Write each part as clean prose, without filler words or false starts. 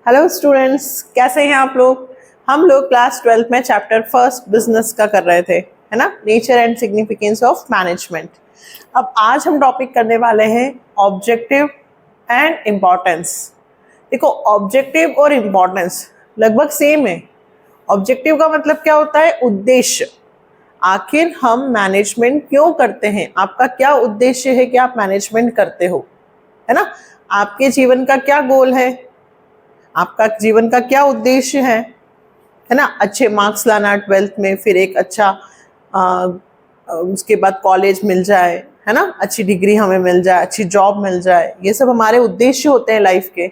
Hello students, कैसे हैं आप लोग। हम लोग क्लास 12 में चैप्टर फर्स्ट बिजनेस का कर रहे थे, है ना, nature and significance of management. अब आज हम टॉपिक करने वाले हैं ऑब्जेक्टिव एंड इम्पोर्टेंस। देखो, ऑब्जेक्टिव और इम्पोर्टेंस लगभग सेम है। ऑब्जेक्टिव का मतलब क्या होता है? उद्देश्य। आखिर हम मैनेजमेंट क्यों करते हैं, आपका क्या उद्देश्य है कि आप मैनेजमेंट करते हो, है ना। आपके जीवन का क्या गोल है, आपका जीवन का क्या उद्देश्य है ना। अच्छे मार्क्स लाना 12th में, फिर एक अच्छा उसके बाद कॉलेज मिल जाए, है ना, अच्छी डिग्री हमें मिल जाए, अच्छी जॉब मिल जाए, ये सब हमारे उद्देश्य होते हैं लाइफ के।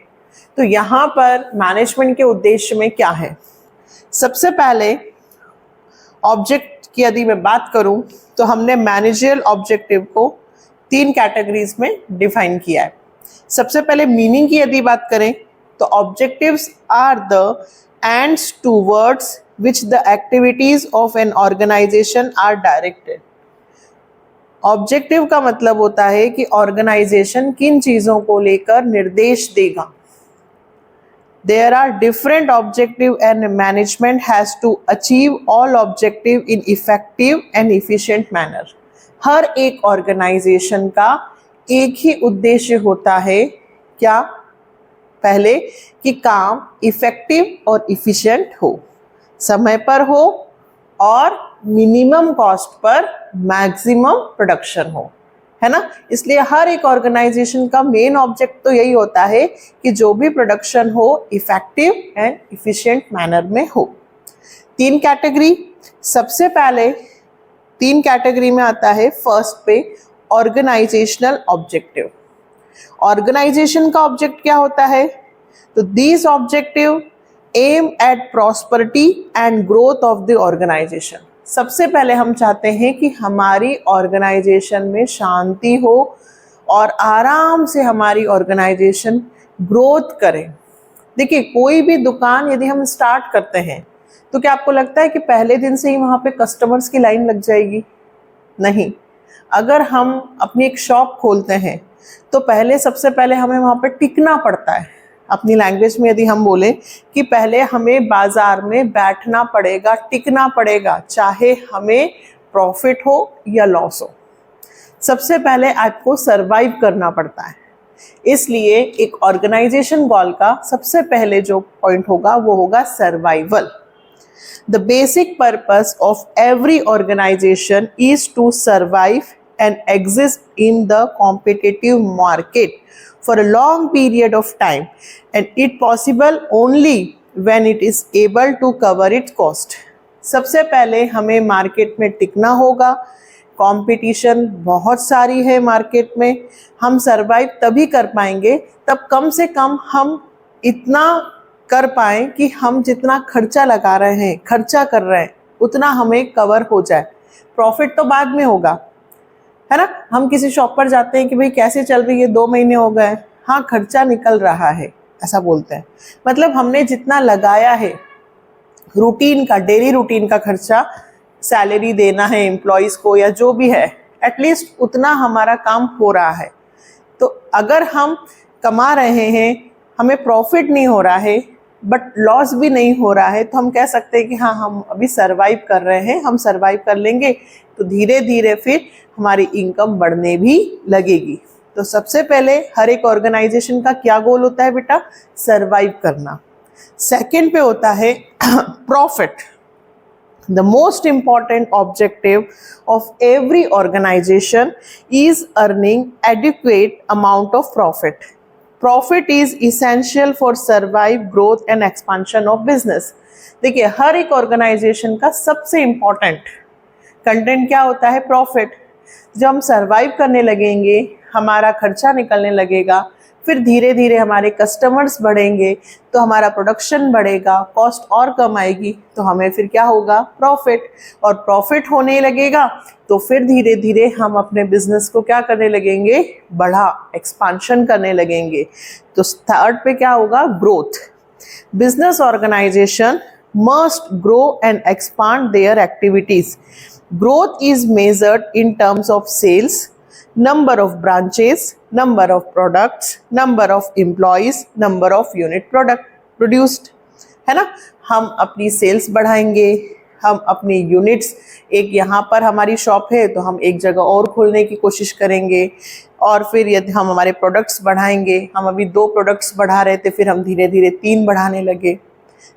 तो यहाँ पर मैनेजमेंट के उद्देश्य में क्या है? सबसे पहले ऑब्जेक्ट की यदि मैं बात करूँ तो हमने मैनेजरियल ऑब्जेक्टिव को 3 कैटेगरीज में डिफाइन किया है। सबसे पहले मीनिंग की यदि बात करें तो objectives are the ends towards which the activities of an organisation are directed. Objective का मतलब होता है कि ऑर्गेनाइजेशन किन चीजों को लेकर निर्देश देगा। There are different objective and management has to achieve all objective in effective and efficient manner. हर एक ऑर्गेनाइजेशन का एक ही उद्देश्य होता है, क्या? पहले कि काम इफेक्टिव और इफिशिएंट हो, समय पर हो और minimum cost per maximum production हो, है ना। इसलिए हर एक ऑर्गेनाइजेशन का मेन ऑब्जेक्ट तो यही होता है कि जो भी प्रोडक्शन हो इफेक्टिव एंड इफिशिएंट मैनर में हो। 3 कैटेगरी। सबसे पहले 3 कैटेगरी में आता है फर्स्ट पे ऑर्गेनाइजेशनल ऑब्जेक्टिव। ऑर्गेनाइजेशन का ऑब्जेक्ट क्या होता है? तो these objective aim at prosperity and growth of the organisation. सबसे पहले हम चाहते हैं कि हमारी ऑर्गेनाइजेशन में शांति हो और आराम से हमारी ऑर्गेनाइजेशन ग्रोथ करे। देखिए, कोई भी दुकान यदि हम स्टार्ट करते हैं तो क्या आपको लगता है कि पहले दिन से ही वहाँ पे कस्टमर्स की लाइन लग जाएगी? नहीं। अगर हम अपनी एक शॉप खोलते हैं तो पहले सबसे पहले हमें वहाँ पे टिकना पड़ता है। अपनी लैंग्वेज में यदि हम बोलें कि पहले हमें बाजार में बैठना पड़ेगा, टिकना पड़ेगा, चाहे हमें प्रॉफिट हो या लॉस हो। सबसे पहले आपको सरवाइव करना पड़ता है। इसलिए एक ऑर्गेनाइजेशन गोल का सबसे पहले जो पॉइंट होगा वो होगा survival. The basic purpose of every organization is to survive and exist in the competitive market for a long period of time, and it possible only when it is able to cover its cost. सबसे पहले हमें market में टिकना होगा। Competition बहुत सारी है market में, हम सरवाइव तभी कर पाएंगे तब कम से कम हम इतना कर पाए कि हम जितना खर्चा लगा रहे हैं, खर्चा कर रहे हैं, उतना हमें कवर हो जाए। प्रॉफिट तो बाद में होगा, है ना। हम किसी शॉप पर जाते हैं कि भाई कैसे चल रही है, 2 महीने हो गए, हाँ खर्चा निकल रहा है, ऐसा बोलते हैं। मतलब हमने जितना लगाया है रूटीन का, डेली रूटीन का खर्चा, सैलरी देना है एम्प्लॉयज़ को या जो भी है, एटलीस्ट उतना हमारा काम हो रहा है। तो अगर हम कमा रहे हैं, हमें प्रॉफिट नहीं हो रहा है बट लॉस भी नहीं हो रहा है, तो हम कह सकते हैं कि हाँ हम अभी सरवाइव कर रहे हैं, हम सरवाइव कर लेंगे तो धीरे धीरे फिर हमारी इनकम बढ़ने भी लगेगी। तो सबसे पहले हर एक ऑर्गेनाइजेशन का क्या गोल होता है बेटा? सरवाइव करना। सेकंड पे होता है profit. The most important objective of every organization is earning adequate amount of profit. Profit is essential for survive, growth and expansion of business. देखिए, हर एक ऑर्गेनाइजेशन का सबसे इम्पॉर्टेंट कंटेंट क्या होता है? प्रॉफिट। जब हम सरवाइव करने लगेंगे, हमारा खर्चा निकलने लगेगा, फिर धीरे धीरे हमारे कस्टमर्स बढ़ेंगे तो हमारा प्रोडक्शन बढ़ेगा, कॉस्ट और कम आएगी, तो हमें फिर क्या होगा? प्रॉफिट। और प्रॉफिट होने लगेगा तो फिर धीरे धीरे हम अपने बिजनेस को क्या करने लगेंगे? बढ़ा, एक्सपांशन करने लगेंगे। तो थर्ड पे क्या होगा? Growth. Business organisation must grow and expand their activities. Growth is measured in terms of sales, number of branches, number of products, number of employees, number of unit product. Produced, है ना। हम अपनी sales बढ़ाएंगे, हम अपनी units, एक यहाँ पर हमारी शॉप है तो हम एक जगह और खोलने की कोशिश करेंगे, और फिर यदि हम हमारे प्रोडक्ट्स बढ़ाएंगे, हम अभी 2 प्रोडक्ट्स बढ़ा रहे थे, फिर हम धीरे धीरे 3 बढ़ाने लगे।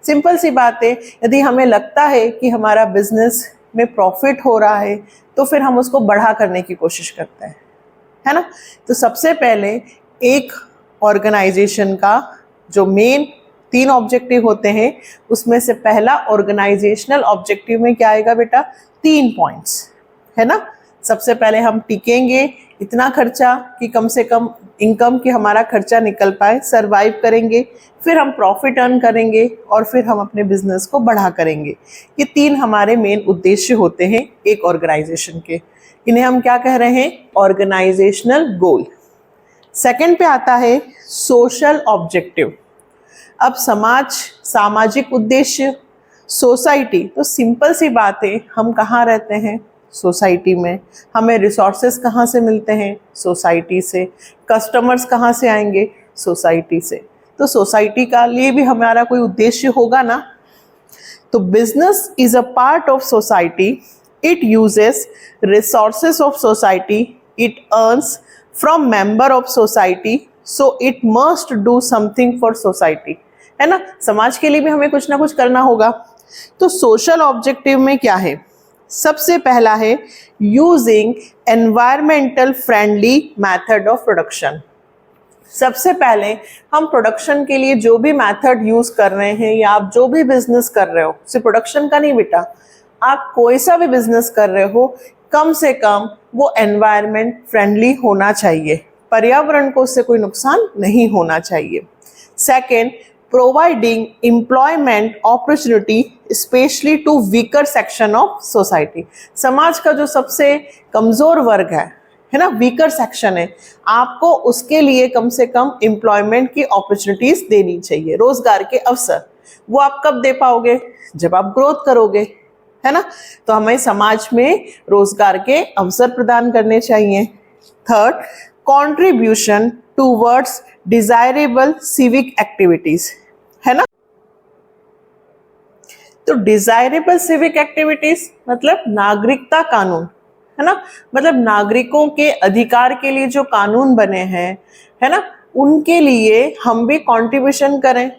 सिंपल सी बात है, यदि हमें लगता है कि हमारा बिजनेस में प्रॉफिट हो रहा है तो फिर हम उसको बढ़ा करने की कोशिश करते हैं, है ना। तो सबसे पहले एक ऑर्गेनाइजेशन का जो मेन 3 ऑब्जेक्टिव होते हैं, उसमें से पहला ऑर्गेनाइजेशनल ऑब्जेक्टिव में क्या आएगा बेटा, 3 पॉइंट्स, है ना। सबसे पहले हम टिकेंगे, इतना खर्चा कि कम से कम इनकम कि हमारा खर्चा निकल पाए, सरवाइव करेंगे, फिर हम प्रॉफिट अर्न करेंगे, और फिर हम अपने बिजनेस को बढ़ा करेंगे। ये 3 हमारे मेन उद्देश्य होते हैं एक ऑर्गेनाइजेशन के। इन्हें हम क्या कह रहे हैं, ऑर्गेनाइजेशनल गोल। सेकंड पे आता है सोशल ऑब्जेक्टिव। अब सामाजिक उद्देश्य, सोसाइटी, तो सिंपल सी बात है, हम कहाँ रहते हैं, सोसाइटी में। हमें रिसोर्सेज कहाँ से मिलते हैं, सोसाइटी से। कस्टमर्स कहाँ से आएंगे, सोसाइटी से। तो सोसाइटी का लिए भी हमारा कोई उद्देश्य होगा ना। तो business is a part of society, it uses resources of society, it earns from member of society, so it must do something for society, है ना। समाज के लिए भी हमें कुछ ना कुछ करना होगा। तो सोशल ऑब्जेक्टिव में क्या है, सबसे पहला है using environmental friendly method of production. सबसे पहले हम प्रोडक्शन के लिए जो भी मेथड यूज कर रहे हैं, या आप जो भी बिजनेस कर रहे हो, सिर्फ प्रोडक्शन का नहीं बेटा, आप कोई सा भी बिजनेस कर रहे हो, कम से कम वो एनवायरमेंट फ्रेंडली होना चाहिए, पर्यावरण को उससे कोई नुकसान नहीं होना चाहिए। Second, providing employment opportunity specially to weaker section of society. समाज का जो सबसे कमजोर वर्ग है ना, वीकर सेक्शन है, आपको उसके लिए कम से कम एम्प्लॉयमेंट की अपॉर्चुनिटीज देनी चाहिए, रोजगार के अवसर। वो आप कब दे पाओगे, जब आप ग्रोथ करोगे, है ना। तो हमें समाज में रोजगार के अवसर प्रदान करने चाहिए। Third, contribution towards desirable civic activities, है ना। तो डिजायरेबल सिविक एक्टिविटीज मतलब नागरिकता कानून, है ना। मतलब नागरिकों के अधिकार के लिए जो कानून बने हैं, है ना, उनके लिए हम भी कंट्रीब्यूशन करें।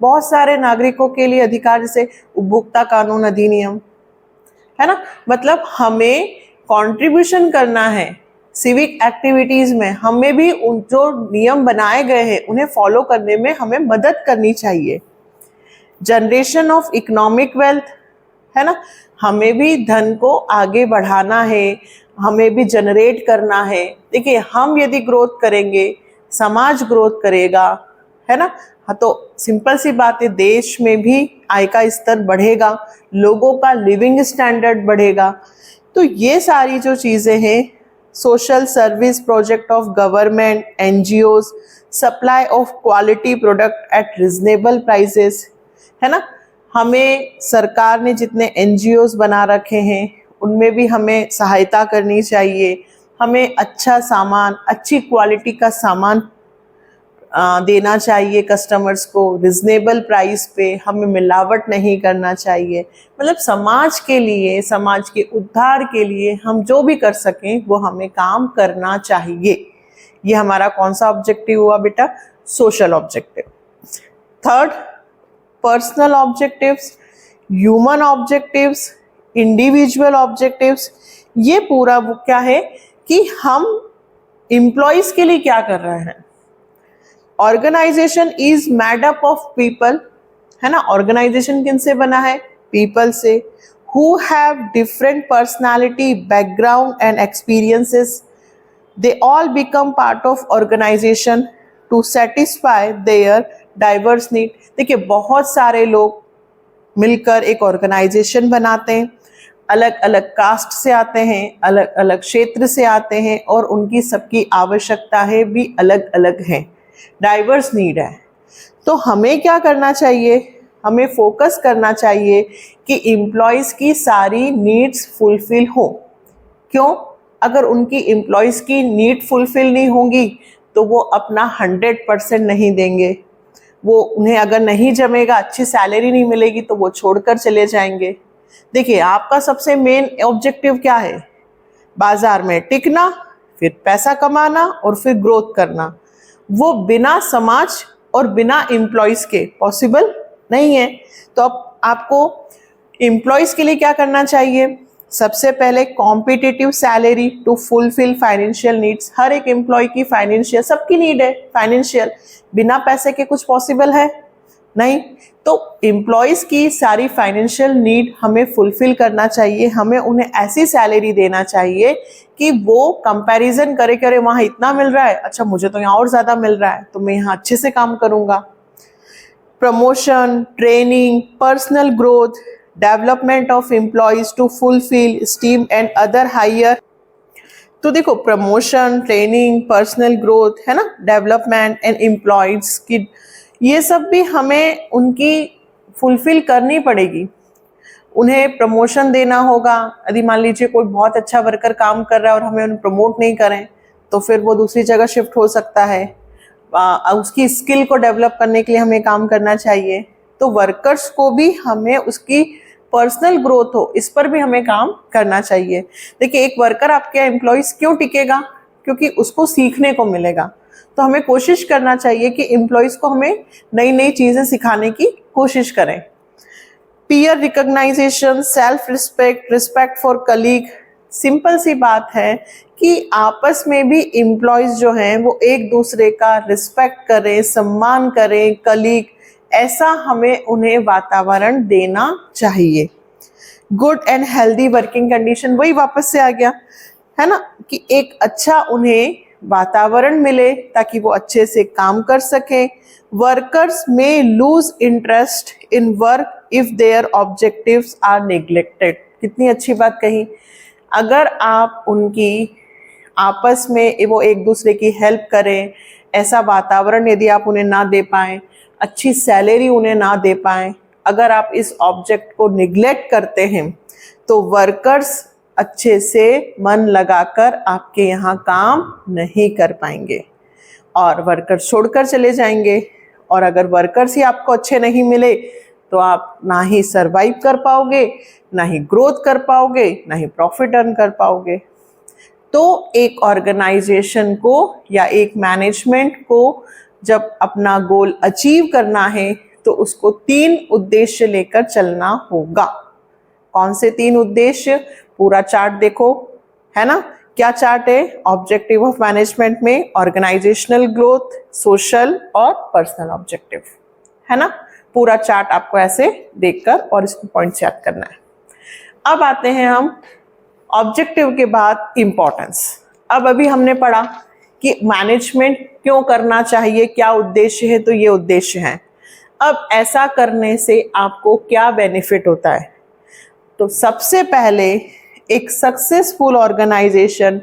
बहुत सारे नागरिकों के लिए अधिकार, जैसे उपभोक्ता कानून अधिनियम, है ना। मतलब हमें कंट्रीब्यूशन करना है सिविक एक्टिविटीज में, हमें भी उन जो नियम बनाए गए हैं उन्हें फॉलो करने में हमें मदद करनी चाहिए। जनरेशन ऑफ इकोनॉमिक वेल्थ, है ना, हमें भी धन को आगे बढ़ाना है, हमें भी जनरेट करना है। देखिए, हम यदि ग्रोथ करेंगे, समाज ग्रोथ करेगा, है ना। हाँ, तो सिंपल सी बात है, देश में भी आय का स्तर बढ़ेगा, लोगों का लिविंग स्टैंडर्ड बढ़ेगा। तो ये सारी जो चीज़ें हैं, social service project of government, NGOs, supply of quality product at reasonable prices, है ना। हमें सरकार ने जितने एनजीओज बना रखे हैं उनमें भी हमें सहायता करनी चाहिए। हमें अच्छा सामान, अच्छी क्वालिटी का सामान देना चाहिए कस्टमर्स को, रिजनेबल प्राइस पे, हमें मिलावट नहीं करना चाहिए। मतलब समाज के लिए, समाज के उद्धार के लिए हम जो भी कर सकें वो हमें काम करना चाहिए। ये हमारा कौन सा ऑब्जेक्टिव हुआ बेटा, social objective. Third, personal objectives, human objectives, individual objectives. ये पूरा वो क्या है कि हम एम्प्लॉयज के लिए क्या कर रहे हैं। Organisation is made up of people, है ना। ऑर्गेनाइजेशन किन से बना है, पीपल से, who have different personality, background and experiences. They all become part of organisation to satisfy their diverse need. देखिए, बहुत सारे लोग मिलकर एक ऑर्गेनाइजेशन बनाते हैं, अलग अलग कास्ट से आते हैं, अलग अलग क्षेत्र से आते हैं, और उनकी सबकी आवश्यकताएं भी अलग अलग हैं, डाइवर्स नीड है। तो हमें क्या करना चाहिए, हमें फोकस करना चाहिए कि एम्प्लॉयज़ की सारी नीड्स फुलफिल हो। क्यों, अगर उनकी एम्प्लॉयज़ की नीड फुलफिल नहीं होंगी तो वो अपना 100% नहीं देंगे, वो उन्हें अगर नहीं जमेगा, अच्छी सैलरी नहीं मिलेगी तो वो छोड़कर चले जाएंगे। देखिए, आपका सबसे मेन ऑब्जेक्टिव क्या है? बाजार में टिकना, फिर पैसा कमाना और फिर ग्रोथ करना। वो बिना समाज और बिना एम्प्लॉयज के पॉसिबल नहीं है। तो अब आपको एम्प्लॉयज के लिए क्या करना चाहिए? सबसे पहले competitive salary to fulfil financial needs. हर एक एम्प्लॉय की फाइनेंशियल, सबकी नीड है फाइनेंशियल, बिना पैसे के कुछ पॉसिबल है नहीं। तो एम्प्लॉयज की सारी फाइनेंशियल नीड हमें फुलफिल करना चाहिए। हमें उन्हें ऐसी सैलरी देना चाहिए कि वो कंपैरिजन करे कि अरे वहाँ इतना मिल रहा है, अच्छा मुझे तो यहाँ और ज़्यादा मिल रहा है, तो मैं यहाँ अच्छे से काम करूँगा। Promotion, training, personal growth, development of employees to fulfil esteem and other higher. तो देखो, प्रमोशन, ट्रेनिंग, पर्सनल ग्रोथ है ना, डेवलपमेंट एंड एम्प्लॉयज की, ये सब भी हमें उनकी फुलफिल करनी पड़ेगी। उन्हें प्रमोशन देना होगा। यदि मान लीजिए कोई बहुत अच्छा वर्कर काम कर रहा है और हमें उन्हें प्रमोट नहीं करें तो फिर वो दूसरी जगह शिफ्ट हो सकता है। उसकी स्किल को डेवलप करने के लिए हमें काम करना चाहिए। तो वर्कर्स को भी हमें उसकी पर्सनल ग्रोथ हो, इस पर भी हमें काम करना चाहिए। देखिए, एक वर्कर आपके एम्प्लॉयज क्यों टिकेगा? क्योंकि उसको सीखने को मिलेगा। तो हमें कोशिश करना चाहिए कि एम्प्लॉयज को हमें नई नई चीज़ें सिखाने की कोशिश करें। Peer recognisation, self respect, respect for colleague. Simple सी बात है कि आपस में भी एम्प्लॉयज जो हैं वो एक दूसरे का रिस्पेक्ट करें, सम्मान करें, कलीग, ऐसा हमें उन्हें वातावरण देना चाहिए। Good and healthy working condition, वही वापस से आ गया है ना, कि एक अच्छा उन्हें वातावरण मिले ताकि वो अच्छे से काम कर सकें। वर्कर्स में lose interest in work if their objectives are neglected. कितनी अच्छी बात कही। अगर आप उनकी आपस में वो एक दूसरे की हेल्प करें, ऐसा वातावरण यदि आप उन्हें ना दे पाएं, अच्छी सैलरी उन्हें ना दे पाएं, अगर आप इस ऑब्जेक्ट को निगलेक्ट करते हैं तो वर्कर्स अच्छे से मन लगाकर आपके यहाँ काम नहीं कर पाएंगे और वर्कर्स छोड़कर चले जाएंगे। और अगर वर्कर्स ही आपको अच्छे नहीं मिले तो आप ना ही सरवाइव कर पाओगे, ना ही ग्रोथ कर पाओगे, ना ही प्रॉफिट अर्न कर पाओगे। तो एक ऑर्गेनाइजेशन को या एक मैनेजमेंट को जब अपना गोल अचीव करना है तो उसको 3 उद्देश्य लेकर चलना होगा। कौन से 3 उद्देश्य? पूरा चार्ट देखो, है ना। क्या चार्ट है? ऑब्जेक्टिव ऑफ मैनेजमेंट में ऑर्गेनाइजेशनल ग्रोथ, सोशल और पर्सनल ऑब्जेक्टिव, है ना। पूरा चार्ट आपको ऐसे देखकर और इसको पॉइंट्स याद करना है। अब आते हैं हम ऑब्जेक्टिव के बाद इंपॉर्टेंस। अब अभी हमने पढ़ा कि मैनेजमेंट क्यों करना चाहिए, क्या उद्देश्य है, तो ये उद्देश्य हैं। अब ऐसा करने से आपको क्या बेनिफिट होता है? तो सबसे पहले, एक successful organisation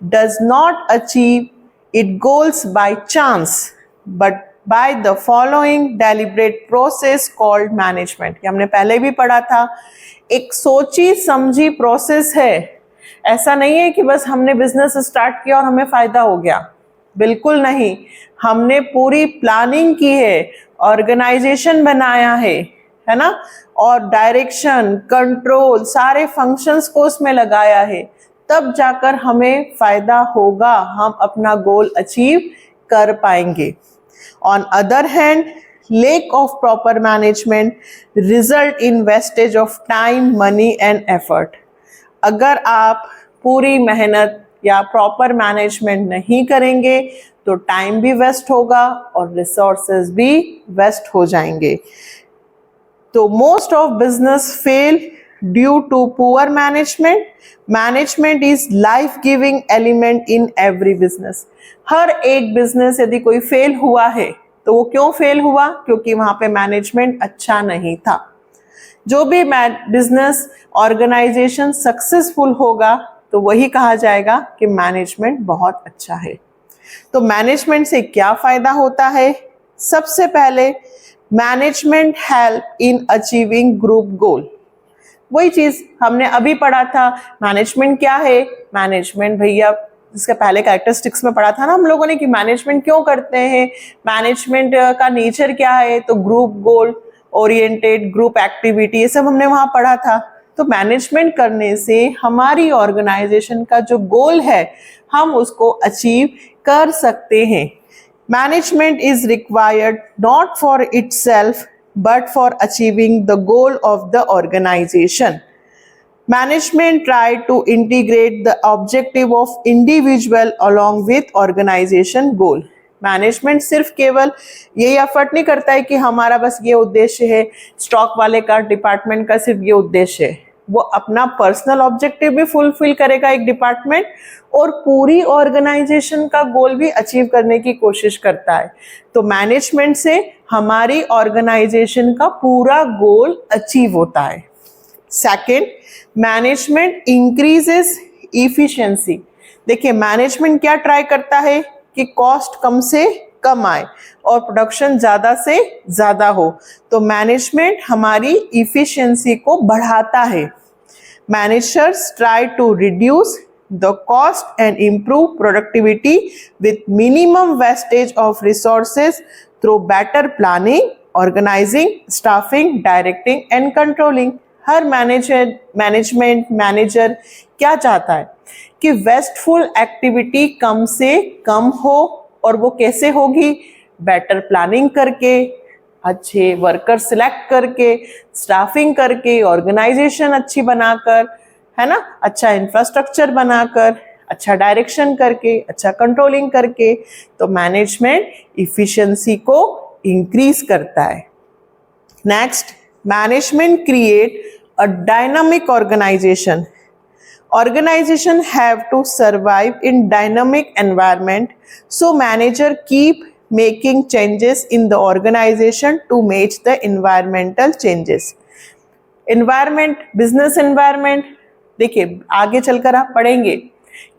does not achieve it goals by chance but by the following deliberate process called management. ये हमने पहले भी पढ़ा था। एक सोची समझी प्रोसेस है। ऐसा नहीं है कि बस हमने बिजनेस स्टार्ट किया और हमें फायदा हो गया, बिल्कुल नहीं। हमने पूरी प्लानिंग की है, ऑर्गेनाइजेशन बनाया है ना, और डायरेक्शन, कंट्रोल, सारे फंक्शंस को उसमें लगाया है, तब जाकर हमें फायदा होगा, हम अपना गोल अचीव कर पाएंगे। On other hand, lack of proper management result in wastage of time, money and effort। अगर आप पूरी मेहनत या प्रॉपर मैनेजमेंट नहीं करेंगे तो टाइम भी वेस्ट होगा और रिसोर्सेज भी वेस्ट हो जाएंगे। तो most of business fail due to poor management. Management is life giving element in every business. हर एक बिजनेस यदि कोई फेल हुआ है तो वो क्यों फेल हुआ? क्योंकि वहां पे मैनेजमेंट अच्छा नहीं था। जो भी बिजनेस ऑर्गेनाइजेशन सक्सेसफुल होगा तो वही कहा जाएगा कि मैनेजमेंट बहुत अच्छा है। तो मैनेजमेंट से क्या फायदा होता है? सबसे पहले, management help in achieving group गोल। वही चीज हमने अभी पढ़ा था। मैनेजमेंट क्या है? मैनेजमेंट भैया जिसके पहले कैरेक्टरिस्टिक्स में पढ़ा था ना हम लोगों ने कि मैनेजमेंट क्यों करते हैं, मैनेजमेंट का नेचर क्या है, तो group goal oriented, group activity, ये सब हमने वहां पढ़ा था। तो मैनेजमेंट करने से हमारी ऑर्गेनाइजेशन का जो गोल है हम उसको अचीव कर सकते हैं। Management is required not for itself but for achieving the goal of the organization. Management try to integrate the objective of individual along with organization goal. Management सिर्फ केवल यही एफर्ट नहीं करता है कि हमारा बस ये उद्देश्य है, स्टॉक वाले का डिपार्टमेंट का सिर्फ ये उद्देश्य है, वो अपना पर्सनल ऑब्जेक्टिव भी फुलफिल करेगा एक डिपार्टमेंट और पूरी ऑर्गेनाइजेशन का गोल भी अचीव करने की कोशिश करता है। तो मैनेजमेंट से हमारी ऑर्गेनाइजेशन का पूरा गोल अचीव होता है। Second, management increases efficiency. देखिए मैनेजमेंट क्या ट्राई करता है कि कॉस्ट कम से कम आए और प्रोडक्शन ज्यादा से ज्यादा हो। तो मैनेजमेंट हमारी इफिशिएंसी को बढ़ाता है। Managers try to reduce the cost and improve productivity with minimum wastage of resources through better planning, organizing, staffing, directing and controlling. Her manager क्या चाहता है कि वेस्टफुल एक्टिविटी कम से कम हो, और वो कैसे होगी, बेटर प्लानिंग करके, अच्छे वर्कर सिलेक्ट करके, स्टाफिंग करके, ऑर्गेनाइजेशन अच्छी बनाकर, है ना, अच्छा इंफ्रास्ट्रक्चर बनाकर, अच्छा डायरेक्शन करके, अच्छा कंट्रोलिंग करके। तो मैनेजमेंट इफिशिएंसी को इंक्रीज करता है। Next, management create a dynamic organisation. Organization have to survive in dynamic environment, so manager keep making changes in the organization to match the environmental changes. Environment, business environment, देखिए आगे चलकर आप पढ़ेंगे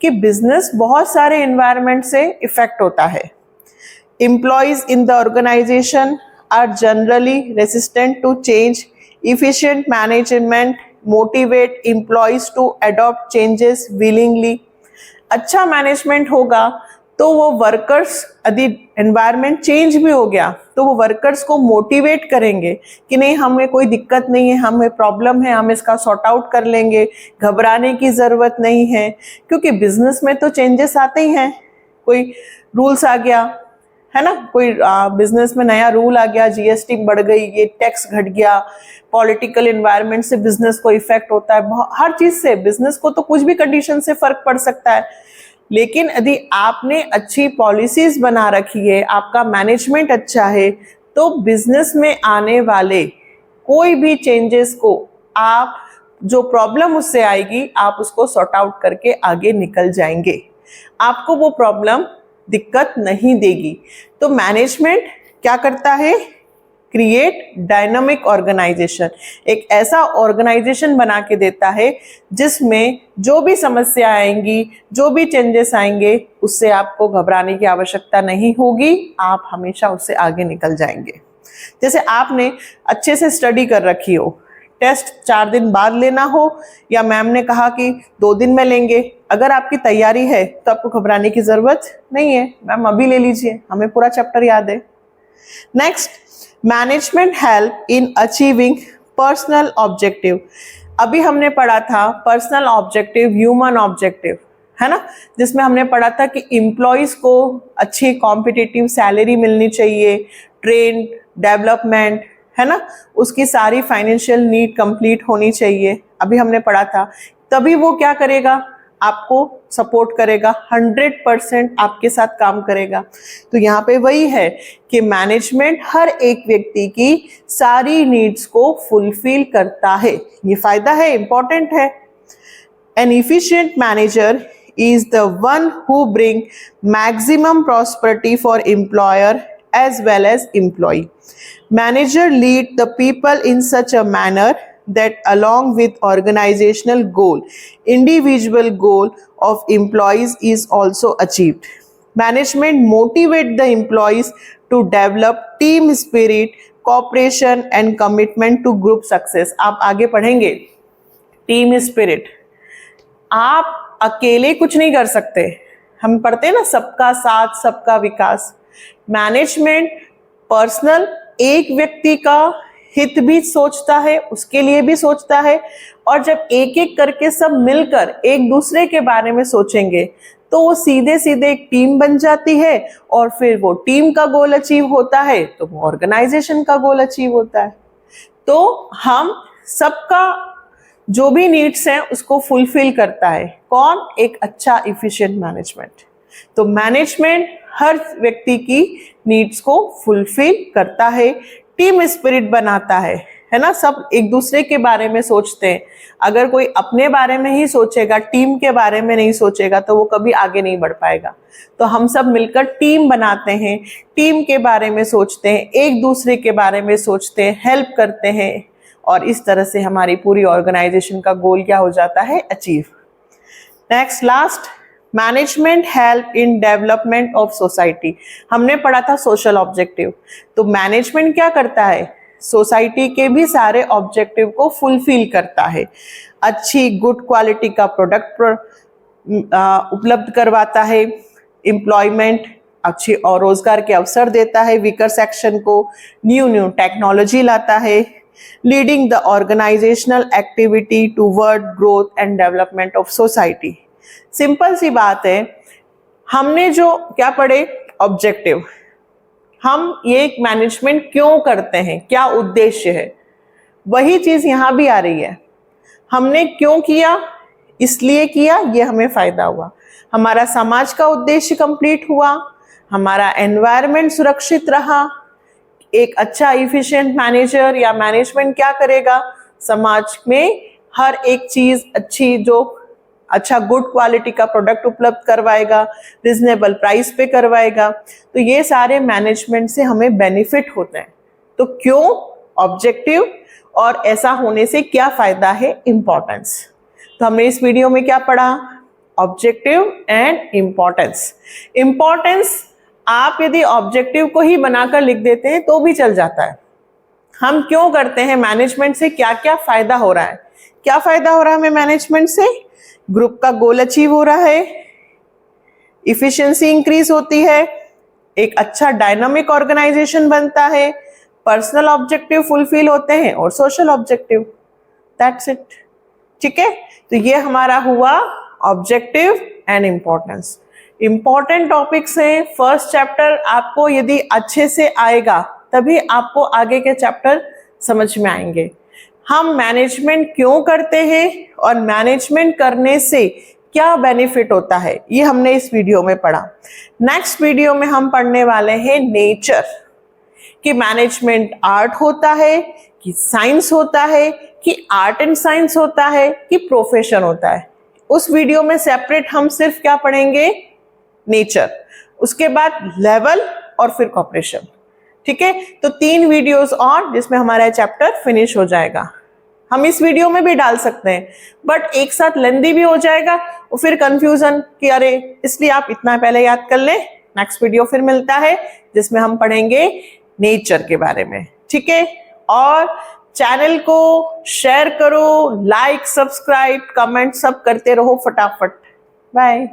कि business बहुत सारे environment से effect होता है। Employees in the organization are generally resistant to change. Efficient management motivate employees to adopt changes willingly. अच्छा मैनेजमेंट होगा तो वो वर्कर्स, यदि एनवायरनमेंट चेंज भी हो गया तो वो वर्कर्स को मोटिवेट करेंगे कि नहीं हमें कोई दिक्कत नहीं है, हमें प्रॉब्लम है, हम इसका सॉर्ट आउट कर लेंगे, घबराने की ज़रूरत नहीं है। क्योंकि बिजनेस में तो चेंजेस आते ही हैं, कोई रूल्स आ गया है ना, कोई बिजनेस में नया रूल आ गया, जीएसटी बढ़ गई, ये टैक्स घट गया, पॉलिटिकल एनवायरनमेंट से बिजनेस को इफेक्ट होता है, हर चीज से बिजनेस को तो कुछ भी कंडीशन से फर्क पड़ सकता है। लेकिन यदि आपने अच्छी पॉलिसीज बना रखी है, आपका मैनेजमेंट अच्छा है, तो बिजनेस में आने वाले कोई भी चेंजेस को आप, जो प्रॉब्लम उससे आएगी, आप उसको सॉर्ट आउट करके आगे निकल जाएंगे, आपको वो प्रॉब्लम दिक्कत नहीं देगी। तो मैनेजमेंट क्या करता है, क्रिएट डायनामिक ऑर्गेनाइजेशन, एक ऐसा ऑर्गेनाइजेशन बना के देता है जिसमें जो भी समस्या आएंगी, जो भी चेंजेस आएंगे, उससे आपको घबराने की आवश्यकता नहीं होगी, आप हमेशा उससे आगे निकल जाएंगे। जैसे आपने अच्छे से स्टडी कर रखी हो, टेस्ट 4 दिन बाद लेना हो या मैम ने कहा कि 2 दिन में लेंगे, अगर आपकी तैयारी है तो आपको घबराने की जरूरत नहीं है, मैम अभी ले लीजिए, हमें पूरा चैप्टर याद है। Next, management help in achieving personal objective. अभी हमने पढ़ा था पर्सनल ऑब्जेक्टिव, ह्यूमन ऑब्जेक्टिव, है ना, जिसमें हमने पढ़ा था कि एम्प्लॉयज को अच्छी कॉम्पिटिटिव सैलरी मिलनी चाहिए, ट्रेन, डेवलपमेंट, है ना, उसकी सारी फाइनेंशियल नीड कंप्लीट होनी चाहिए, अभी हमने पढ़ा था। तभी वो क्या करेगा, आपको सपोर्ट करेगा, 100% आपके साथ काम करेगा। तो यहाँ पे वही है कि मैनेजमेंट हर एक व्यक्ति की सारी नीड्स को फुलफिल करता है, ये फायदा है, इंपॉर्टेंट है। An efficient manager is the one who bring maximum prosperity for employer as well as employee. Manager lead the people in such a manner that along with organizational goal, individual goal of employees is also achieved. Management motivate the employees to develop team spirit, cooperation and commitment to group success. आप आगे पढ़ेंगे team spirit, आप अकेले कुछ नहीं कर सकते, हम पढ़ते हैं ना, सबका साथ सबका विकास। मैनेजमेंट पर्सनल, एक व्यक्ति का हित भी सोचता है, उसके लिए भी सोचता है, और जब एक एक करके सब मिलकर एक दूसरे के बारे में सोचेंगे तो वो सीधे सीधे एक टीम बन जाती है, और फिर वो टीम का गोल अचीव होता है तो वो ऑर्गेनाइजेशन का गोल अचीव होता है। तो हम सबका जो भी नीड्स हैं उसको फुलफिल करता है कौन? एक अच्छा इफिशिएंट मैनेजमेंट। तो मैनेजमेंट हर व्यक्ति की नीड्स को फुलफिल करता है, टीम स्पिरिट बनाता है ना। सब एक दूसरे के बारे में सोचते हैं। अगर कोई अपने बारे में ही सोचेगा, टीम के बारे में नहीं सोचेगा, तो वो कभी आगे नहीं बढ़ पाएगा। तो हम सब मिलकर टीम बनाते हैं, टीम के बारे में सोचते हैं, एक दूसरे के बारे में सोचते हैं, हेल्प करते हैं, और इस तरह से हमारी पूरी ऑर्गेनाइजेशन का गोल क्या हो जाता है? Achieve. Next, last, management help in development of society. हमने पढ़ा था सोशल ऑब्जेक्टिव। तो मैनेजमेंट क्या करता है? सोसाइटी के भी सारे ऑब्जेक्टिव को फुलफिल करता है। अच्छी गुड क्वालिटी का प्रोडक्ट उपलब्ध करवाता है, एम्प्लॉयमेंट अच्छी और रोजगार के अवसर देता है, वीकर सेक्शन को न्यू टेक्नोलॉजी लाता है, leading the organisational activity toward growth and development of society. Simple सी बात है, हमने जो क्या पढ़े? ऑब्जेक्टिव। हम ये एक मैनेजमेंट क्यों करते हैं, क्या उद्देश्य है, वही चीज यहां भी आ रही है। हमने क्यों किया? इसलिए किया, ये हमें फायदा हुआ, हमारा समाज का उद्देश्य कंप्लीट हुआ, हमारा एनवायरनमेंट सुरक्षित रहा। एक अच्छा इफिशिएंट मैनेजर या मैनेजमेंट क्या करेगा? समाज में हर एक चीज अच्छी, जो अच्छा गुड क्वालिटी का प्रोडक्ट उपलब्ध करवाएगा, रिजनेबल प्राइस पे करवाएगा। तो ये सारे मैनेजमेंट से हमें बेनिफिट होते हैं। तो क्यों? ऑब्जेक्टिव, और ऐसा होने से क्या फायदा है? इंपॉर्टेंस। तो हमने इस वीडियो में क्या पढ़ा? Objective and importance. इंपॉर्टेंस आप यदि ऑब्जेक्टिव को ही बनाकर लिख देते हैं तो भी चल जाता है। हम क्यों करते हैं? मैनेजमेंट से क्या क्या फायदा हो रहा है? क्या फायदा हो रहा है हमें मैनेजमेंट से? ग्रुप का गोल अचीव हो रहा है, इफिशिएंसी इंक्रीज होती है, एक अच्छा डायनामिक ऑर्गेनाइजेशन बनता है, पर्सनल ऑब्जेक्टिव फुलफिल होते हैं, और सोशल ऑब्जेक्टिव। That's it. ठीक है, तो ये हमारा हुआ objective and importance. Important topics हैं। फर्स्ट चैप्टर आपको यदि अच्छे से आएगा तभी आपको आगे के चैप्टर समझ में आएंगे। हम मैनेजमेंट क्यों करते हैं और मैनेजमेंट करने से क्या बेनिफिट होता है, ये हमने इस वीडियो में पढ़ा। नेक्स्ट वीडियो में हम पढ़ने वाले हैं नेचर, कि मैनेजमेंट आर्ट होता है कि साइंस होता है, कि आर्ट एंड साइंस होता है, कि प्रोफेशन होता है। उस वीडियो में सेपरेट हम सिर्फ क्या पढ़ेंगे? नेचर, उसके बाद लेवल, और फिर कॉपरेशन। ठीक है, तो 3 वीडियोस और, जिसमें हमारा चैप्टर फिनिश हो जाएगा। हम इस वीडियो में भी डाल सकते हैं, बट एक साथ लेंदी भी हो जाएगा और फिर कंफ्यूजन कि अरे, इसलिए आप इतना पहले याद कर लें। नेक्स्ट वीडियो फिर मिलता है जिसमें हम पढ़ेंगे नेचर के बारे में। ठीक है, और चैनल को शेयर करो, लाइक, सब्सक्राइब, कमेंट सब करते रहो फटाफट। बाय।